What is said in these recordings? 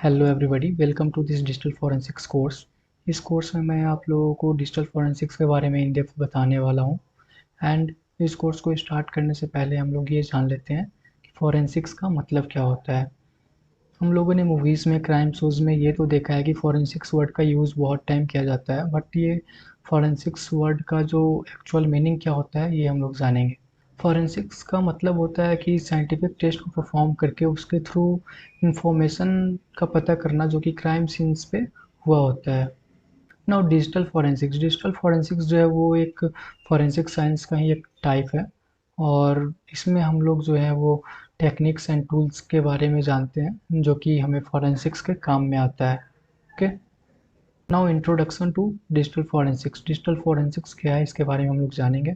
Hello everybody, welcome to this digital forensics course. इस course में मैं आप लोगों को डिजिटल फॉरेंसिक्स के बारे में इन डेप्थ बताने वाला हूं। एंड इस कोर्स को स्टार्ट करने से पहले हम लोग ये जान लेते हैं कि फॉरेंसिक्स का मतलब क्या होता है। हम लोगों ने मूवीज़ में, क्राइम शोज़ में ये तो देखा है कि फॉरेंसिक्स वर्ड का यूज़ बहुत टाइम किया जाता है, बट ये फॉरेंसिक्स वर्ड का जो एक्चुअल मीनिंग क्या होता है ये हम लोग जानेंगे। फॉरेंसिक्स का मतलब होता है कि साइंटिफिक टेस्ट को परफॉर्म करके उसके थ्रू इंफॉर्मेशन का पता करना जो कि क्राइम सीन्स पे हुआ होता है। नाउ डिजिटल फॉरेंसिक्स जो है वो एक फॉरेंसिक साइंस का ही एक टाइप है, और इसमें हम लोग जो है वो टेक्निक्स एंड टूल्स के बारे में जानते हैं जो कि हमें फॉरेंसिक्स के काम में आता है। Okay, now introduction to digital forensics क्या है इसके बारे में हम लोग जानेंगे।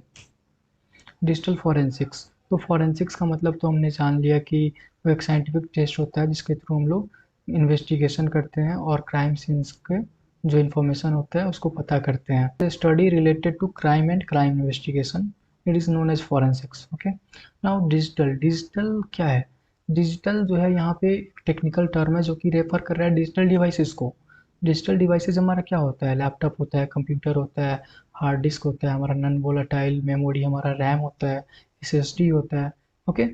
डिजिटल फॉरेंसिक्स, तो फॉरेंसिक्स का मतलब तो हमने जान लिया कि वो एक साइंटिफिक टेस्ट होता है जिसके थ्रू हम लोग इन्वेस्टिगेशन करते हैं और क्राइम सीन्स के जो इन्फॉर्मेशन होता है उसको पता करते हैं। Study related to crime and crime investigation, it is known as forensics. Okay, now digital digital क्या है। डिजिटल जो है यहाँ पे टेक्निकल टर्म है जो कि रेफर कर रहा है डिजिटल डिवाइसेस को। डिजिटल डिवाइसेस हमारा क्या होता है, लैपटॉप होता है, कंप्यूटर होता है, हार्ड डिस्क होता है, हमारा नॉन वोलेटाइल मेमोरी हमारा रैम होता है, एसएसडी होता है। ओके,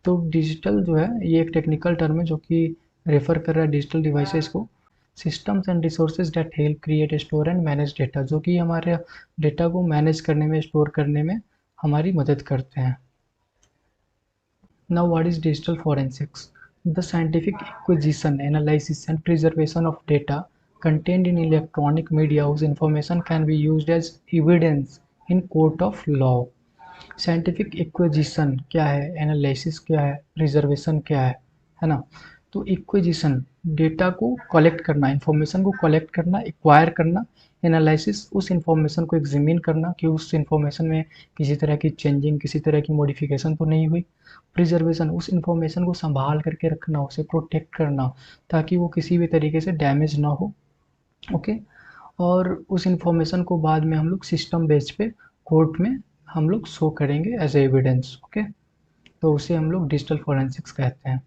तो डिजिटल जो है ये एक टेक्निकल टर्म है जो कि रेफर कर रहा है डिजिटल डिवाइसेस को। Systems and resources that help create, store and manage data, जो कि हमारे डेटा को मैनेज करने में, स्टोर करने में हमारी मदद करते हैं। Now, what is digital forensics? The scientific acquisition, analysis, and preservation of data contained in electronic media whose information can be used as evidence in court of law. Scientific acquisition क्या है, analysis क्या है, preservation क्या है ना। तो acquisition data को collect करना, इंफॉर्मेशन को कलेक्ट करना, एक्वायर करना। एनालिसिस उस इंफॉर्मेशन को एग्जामिन करना कि उस इंफॉर्मेशन में किसी तरह की चेंजिंग, किसी तरह की मॉडिफिकेशन तो नहीं हुई। प्रिजर्वेशन उस इंफॉर्मेशन को संभाल करके रखना, उसे प्रोटेक्ट करना ताकि वो किसी भी तरीके से डैमेज ना हो। ओके, और उस इंफॉर्मेशन को बाद में हम लोग सिस्टम बेस पे कोर्ट में हम लोग शो करेंगे एज एविडेंस। ओके, तो उसे हम लोग डिजिटल फॉरेंसिक्स कहते हैं।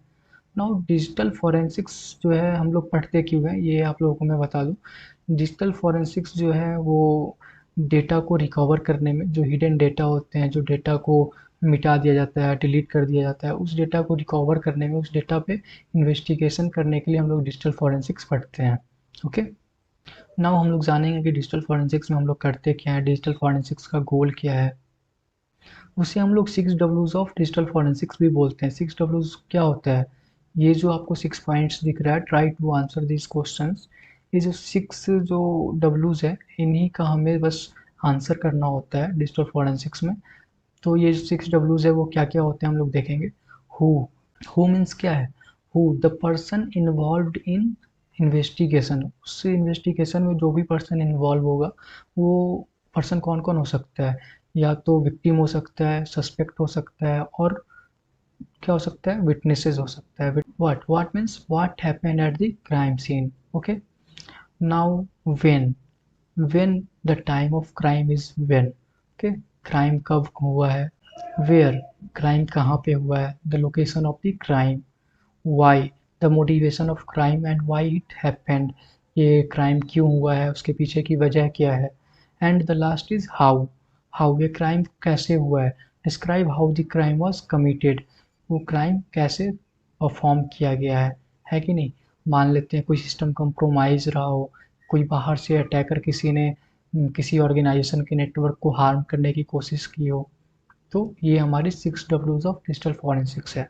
नाउ डिजिटल फॉरेंसिक्स जो है हम लोग पढ़ते क्यों है ये आप लोगों को मैं बता दूं। डिजिटल फॉरेंसिक्स जो है वो डेटा को रिकवर करने में, जो हिडन डेटा होते हैं, जो डेटा को मिटा दिया जाता है, डिलीट कर दिया जाता है, उस डेटा को रिकवर करने में, उस डेटा पे इन्वेस्टिगेशन करने के लिए हम लोग डिजिटल फॉरेंसिक्स पढ़ते हैं। ओके, नाउ हम लोग जानेंगे कि डिजिटल फॉरेंसिक्स में हम लोग करते क्या है, डिजिटल फॉरेंसिक्स का गोल क्या है। उसे हम लोग 6 Ws ऑफ डिजिटल फॉरेंसिक्स भी बोलते हैं। 6 Ws क्या होता है, ये जो आपको 6 पॉइंट्स दिख रहा है, try to answer this questions. ये जो 6 Ws है इन्हीं का हमें बस आंसर करना होता है डिजिटल फॉरेंसिक्स में। तो ये जो 6 Ws है वो क्या क्या होते हैं हम लोग देखेंगे। हु, हु मीन्स क्या है, who the person involved in investigation. उस इन्वेस्टिगेशन में जो भी पर्सन इन्वॉल्व होगा वो पर्सन कौन कौन हो सकता है, या तो विक्टिम हो सकता है, सस्पेक्ट हो सकता है, और क्या हो सकता है, विटनेसेस हो सकता है। What means what happened at the crime scene. Okay, now when, when the time of crime is when. Okay, crime कब हुआ है। वेयर, क्राइम कहाँ पे हुआ है। The location of the crime. Why, the motivation of crime and why it happened, ये crime क्यों हुआ है, उसके पीछे की वजह क्या है। And the last is how, how ये क्राइम कैसे हुआ है। Describe how the crime was committed, वो क्राइम कैसे परफॉर्म किया गया है कि नहीं। मान लेते हैं कोई सिस्टम कंप्रोमाइज रहा हो, कोई बाहर से अटैकर किसी ने किसी ऑर्गेनाइजेशन के नेटवर्क को हार्म करने की कोशिश की हो। तो ये हमारी 6 Ws ऑफ डिजिटल फॉरेंसिक्स है।